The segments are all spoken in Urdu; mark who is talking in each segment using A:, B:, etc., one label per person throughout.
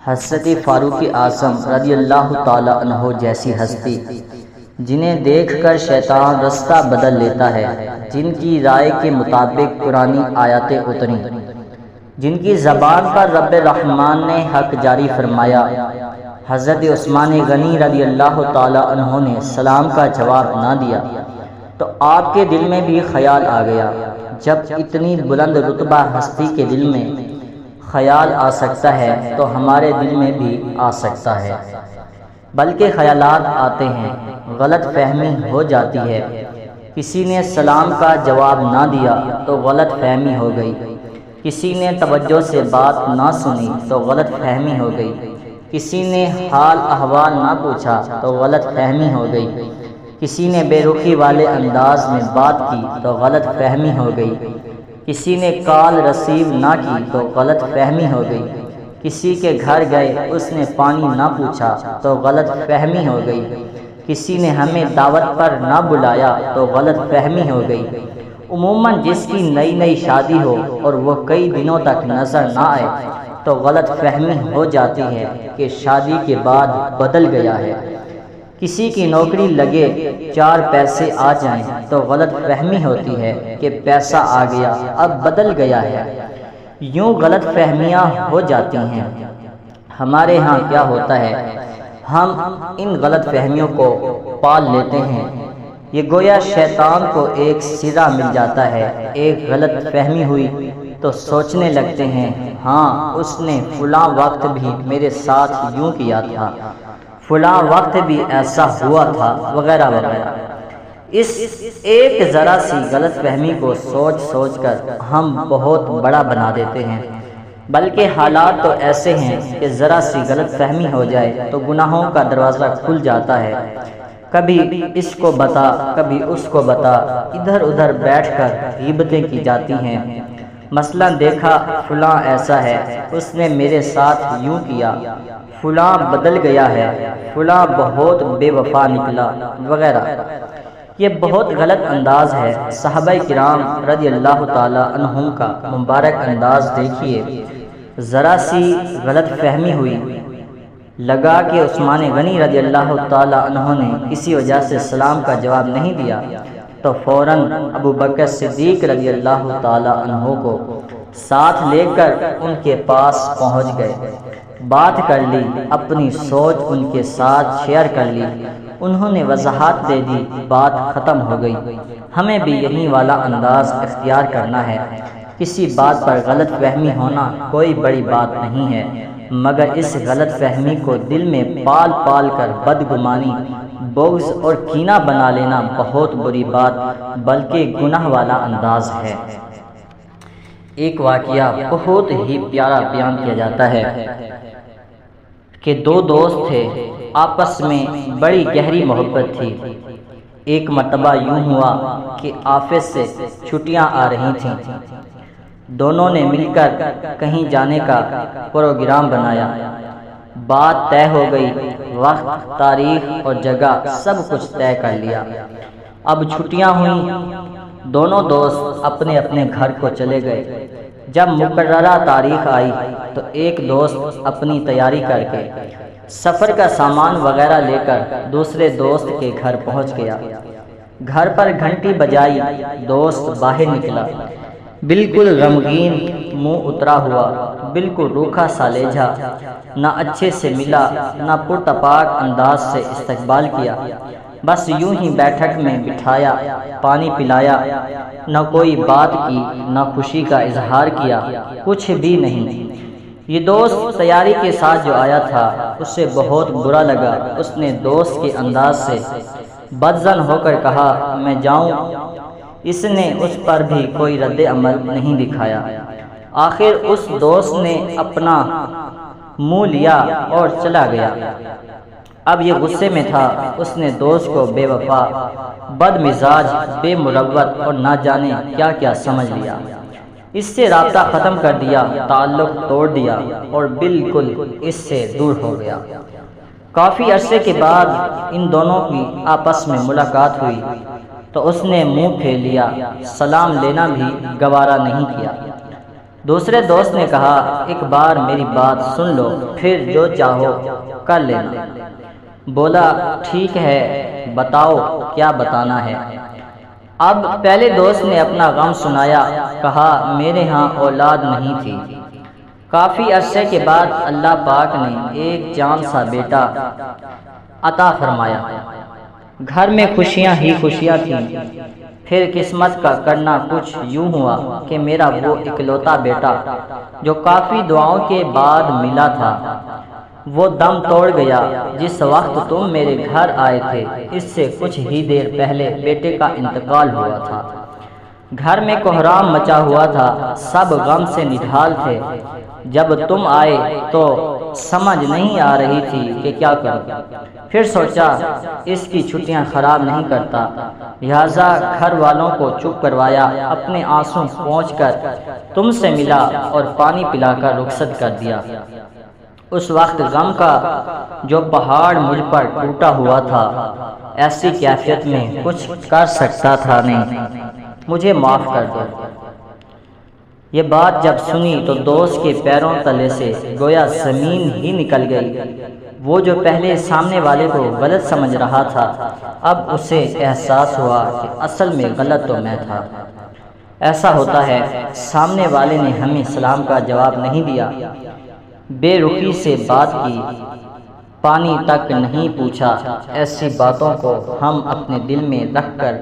A: حضرت فاروق اعظم رضی اللہ تعالی عنہ جیسی ہستی جنہیں دیکھ کر شیطان رستہ بدل لیتا ہے، جن کی رائے کے مطابق قرآنی آیاتیں اتری، جن کی زبان پر رب رحمان نے حق جاری فرمایا، حضرت عثمان غنی رضی اللہ تعالی عنہ نے سلام کا جواب نہ دیا تو آپ کے دل میں بھی خیال آ گیا۔ جب اتنی بلند رتبہ ہستی کے دل میں خیال آ سکتا ہے تو ہمارے دل میں بھی آ سکتا ہے، بلکہ خیالات آتے ہیں، غلط فہمی ہو جاتی ہے۔ کسی نے سلام کا جواب نہ دیا تو غلط فہمی ہو گئی، کسی نے توجہ سے بات نہ سنی تو غلط فہمی ہو گئی، کسی نے حال احوال نہ پوچھا تو غلط فہمی ہو گئی، کسی نے بے رخی والے انداز میں بات کی تو غلط فہمی ہو گئی، کسی نے کال رسیو نہ کی تو غلط فہمی ہو گئی، کسی کے گھر گئے اس نے پانی نہ پوچھا تو غلط فہمی ہو گئی، کسی نے ہمیں دعوت پر نہ بلایا تو غلط فہمی ہو گئی۔ عموماً جس کی نئی نئی شادی ہو اور وہ کئی دنوں تک نظر نہ آئے تو غلط فہمی ہو جاتی ہے کہ شادی کے بعد بدل گیا ہے۔ کسی کی نوکری لگے، 4 پیسے آ جائیں تو غلط فہمی ہوتی ہے کہ پیسہ آ گیا، اب بدل گیا ہے۔ یوں غلط فہمیاں ہو جاتی ہیں۔ ہمارے ہاں کیا ہوتا ہے، ہم ان غلط فہمیوں کو پال لیتے ہیں۔ یہ گویا شیطان کو ایک سرا مل جاتا ہے، ایک غلط فہمی ہوئی تو سوچنے لگتے ہیں ہاں اس نے فلاں وقت بھی میرے ساتھ یوں کیا تھا، فلاں وقت بھی ایسا ہوا تھا، وغیرہ وغیرہ۔ اس ایک ذرا سی غلط فہمی کو سوچ سوچ کر ہم بہت بڑا بنا دیتے ہیں، بلکہ حالات تو ایسے ہیں کہ ذرا سی غلط فہمی ہو جائے تو گناہوں کا دروازہ کھل جاتا ہے۔ کبھی اس کو بتا، کبھی اس کو بتا، ادھر ادھر بیٹھ کر غیبتیں کی جاتی ہیں۔ مثلا دیکھا فلاں ایسا ہے، اس نے میرے ساتھ یوں کیا، فلاں بدل گیا ہے، فلاں بہت بے وفا نکلا، وغیرہ۔ یہ بہت غلط انداز ہے۔ صحابہ کرام رضی اللہ تعالی عنہم کا مبارک انداز دیکھیے۔ ذرا سی غلط فہمی ہوئی، لگا کہ عثمان غنی رضی اللہ تعالی عنہ نے کسی وجہ سے سلام کا جواب نہیں دیا تو فوراً ابو بکر صدیق رضی اللہ تعالی عنہ کو ساتھ لے کر ان کے پاس پہنچ گئے، بات کر لی، اپنی سوچ ان کے ساتھ شیئر کر لی، انہوں نے وضاحت دے دی، بات ختم ہو گئی۔ ہمیں بھی یہی والا انداز اختیار کرنا ہے۔ کسی بات پر غلط فہمی ہونا کوئی بڑی بات نہیں ہے، مگر اس غلط فہمی کو دل میں پال پال کر بدگمانی، بغض اور کینہ بنا لینا بہت بری بات بلکہ گناہ والا انداز ہے۔ ایک واقعہ بہت ہی پیارا بیان کیا جاتا ہے کہ 2 دوست تھے، آپس میں بڑی گہری محبت تھی۔ ایک مرتبہ یوں ہوا کہ آفس سے چھٹیاں آ رہی تھیں، دونوں نے مل کر کہیں جانے کا پروگرام بنایا، بات طے ہو گئی، وقت، تاریخ اور جگہ سب کچھ طے کر لیا۔ اب چھٹیاں ہوئیں، دونوں دوست اپنے اپنے گھر کو چلے گئے۔ جب مقررہ تاریخ آئی تو ایک دوست اپنی تیاری کر کے سفر کا سامان وغیرہ لے کر دوسرے دوست کے گھر پہنچ گیا۔ گھر پر گھنٹی بجائی، دوست باہر نکلا، بالکل غمگین، منہ اترا ہوا، بالکل روکھا سا لہجہ، نہ اچھے سے ملا، نہ پرتپاک انداز سے استقبال کیا، بس یوں ہی بیٹھک میں بٹھایا، پانی پلایا، نہ کوئی بات کی، نہ خوشی کا اظہار کیا، کچھ بھی نہیں۔ یہ دوست تیاری کے ساتھ جو آیا تھا اسے بہت برا لگا۔ اس نے دوست کے انداز سے بدظن ہو کر کہا میں جاؤں؟ اس نے اس پر بھی کوئی رد عمل نہیں دکھایا۔ آخر اس دوست نے اپنا منہ لیا اور چلا گیا۔ اب یہ غصے میں تھا، اس نے دوست کو بے وفا، بد مزاج، بے مروت اور نہ جانے کیا کیا سمجھ لیا۔ اس سے رابطہ ختم کر دیا، تعلق توڑ دیا اور بالکل اس سے دور ہو گیا۔ کافی عرصے کے بعد ان دونوں کی آپس میں ملاقات ہوئی تو اس نے منہ پھیر لیا، سلام لینا بھی گوارا نہیں کیا۔ دوسرے دوست نے کہا ایک بار میری بات سن لو، پھر جو چاہو کر لینا۔ بولا ٹھیک ہے بتاؤ کیا بتانا ہے۔ اب پہلے دوست نے اپنا غم سنایا، کہا میرے ہاں اولاد نہیں تھی، کافی عرصے کے بعد اللہ پاک نے ایک جان سا بیٹا عطا فرمایا، گھر میں خوشیاں ہی خوشیاں تھیں۔ پھر قسمت کا کرنا کچھ یوں ہوا کہ میرا وہ اکلوتا بیٹا جو کافی دعاؤں کے بعد ملا تھا وہ دم توڑ گیا۔ جس وقت تم میرے گھر آئے تھے اس سے کچھ ہی دیر پہلے بیٹے کا انتقال ہوا تھا۔ گھر میں کوہرام مچا ہوا تھا، سب غم سے نڈھال تھے۔ جب تم آئے تو سمجھ نہیں آ رہی تھی کہ کیا کروں، پھر سوچا اس کی چھٹیاں خراب نہیں کرتا، لہٰذا گھر والوں کو چپ کروایا، اپنے آنسو پہنچ کر تم سے ملا اور پانی پلا کر رخصت کر دیا۔ اس وقت غم کا جو پہاڑ مجھ پر ٹوٹا ہوا تھا، ایسی کیفیت میں کچھ کر سکتا تھا نہیں، مجھے معاف کر دو۔ یہ بات جب سنی تو دوست کے پیروں تلے سے گویا زمین ہی نکل گئی۔ وہ جو پہلے سامنے والے کو غلط سمجھ رہا تھا، اب اسے احساس ہوا کہ اصل میں غلط تو میں تھا۔ ایسا ہوتا ہے سامنے والے نے ہمیں سلام کا جواب نہیں دیا، بے رخی سے بات کی، پانی تک نہیں پوچھا، ایسی باتوں کو ہم اپنے دل میں رکھ کر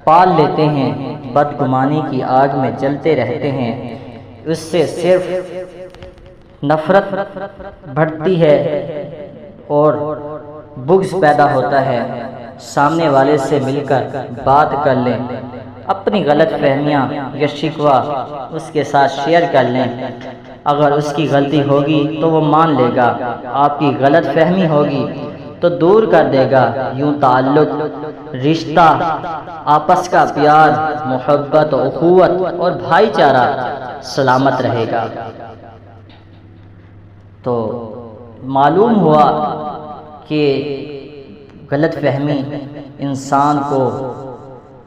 A: پال لیتے ہیں، بدگمانی کی آگ میں جلتے رہتے ہیں، اس سے صرف نفرت بڑھتی ہے اور بغض پیدا ہوتا ہے۔ سامنے والے سے مل کر بات کر لیں، اپنی غلط فہمیاں یا شکوہ اس کے ساتھ شیئر کر لیں، اگر اس کی غلطی ہوگی تو وہ مان لے گا، آپ کی غلط فہمی ہوگی تو دور کر دے گا، یوں تعلق، رشتہ، آپس کا پیار، محبت، اخوت اور بھائی چارہ سلامت رہے گا۔ تو معلوم ہوا کہ غلط فہمی انسان کو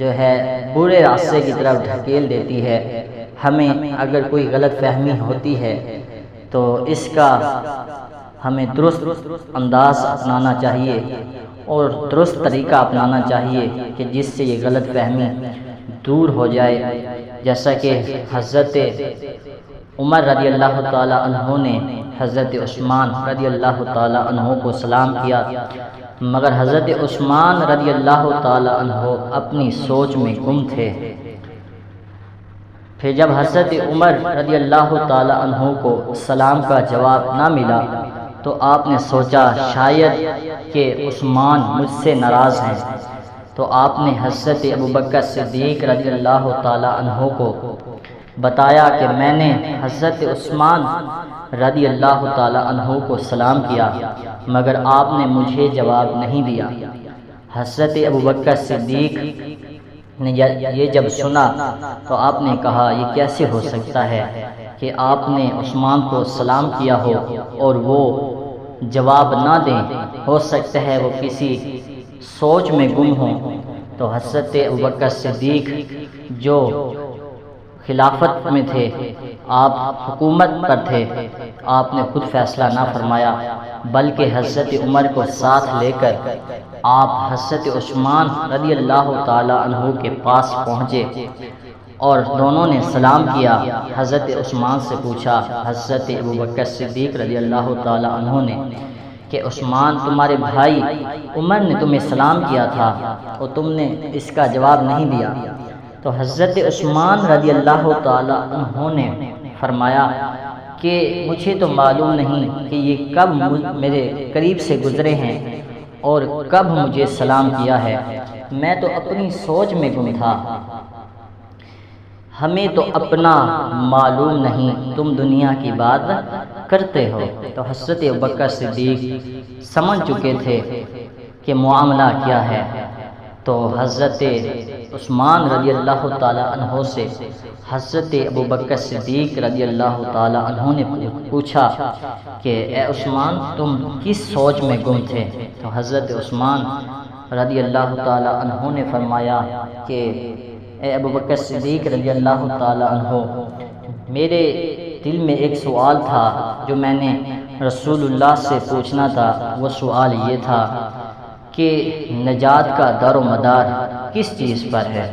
A: جو ہے برے راستے کی طرف ڈھکیل دیتی ہے۔ ہمیں اگر کوئی غلط فہمی ہوتی ہے تو اس کا ہمیں درست انداز اپنانا چاہیے اور درست طریقہ اپنانا چاہیے کہ جس سے یہ غلط فہمی دور ہو جائے۔ جیسا کہ حضرت عمر رضی اللہ تعالی عنہ نے حضرت عثمان رضی اللہ تعالی عنہ کو سلام کیا، مگر حضرت عثمان رضی اللہ تعالی عنہ اپنی سوچ میں گم تھے۔ پھر جب حضرت عمر رضی اللہ تعالی عنہ کو سلام کا جواب نہ ملا تو آپ نے سوچا شاید کہ عثمان مجھ سے ناراض ہیں، تو آپ نے حضرت ابوبکر صدیق رضی اللہ تعالی عنہ کو بتایا کہ میں نے حضرت عثمان رضی اللہ تعالی عنہ کو سلام کیا مگر آپ نے مجھے جواب نہیں دیا۔ حضرت ابوبکر صدیق نے یہ جب سنا تو آپ نے کہا یہ کیسے ہو سکتا ہے کہ آپ نے عثمان کو سلام کیا ہو اور وہ جواب نہ دیں، ہو سکتا ہے وہ کسی سوچ میں گم ہوں۔ تو حضرت ابوبکر صدیق جو خلافت میں تھے، آپ حکومت پر تھے، آپ نے خود فیصلہ نہ فرمایا بلکہ حضرت عمر کو ساتھ لے کر آپ حضرت عثمان رضی اللہ تعالی عنہ کے پاس پہنچے اور دونوں نے سلام کیا۔ حضرت عثمان سے پوچھا حضرت ابوبکر صدیق رضی اللہ تعالی عنہ نے کہ عثمان تمہارے بھائی عمر نے تمہیں سلام کیا تھا اور تم نے اس کا جواب نہیں دیا۔ تو حضرت عثمان رضی اللہ تعالی عنہ نے فرمایا کہ مجھے تو معلوم نہیں کہ یہ کب میرے قریب سے گزرے ہیں اور کب مجھے سلام کیا ہے، میں تو اپنی سوچ میں گم تھا۔ ہمیں تو اپنا معلوم نہیں، تم دنیا کی بات کرتے ہو۔ تو حضرت ابوبکر صدیق سمجھ چکے تھے کہ معاملہ کیا ہے، تو حضرت عثمان رضی اللہ تعالی عنہ سے حضرت ابوبکر صدیق رضی اللہ تعالی عنہ نے پوچھا کہ اے عثمان تم کس سوچ میں گم تھے؟ تو حضرت عثمان رضی اللہ تعالی عنہ نے فرمایا کہ اے ابوبکر صدیق رضی اللہ تعالی عنہ، میرے دل میں ایک سوال تھا جو میں نے رسول اللہ سے پوچھنا تھا۔ وہ سوال یہ تھا کہ نجات کا دار و مدار کس چیز پر ہے؟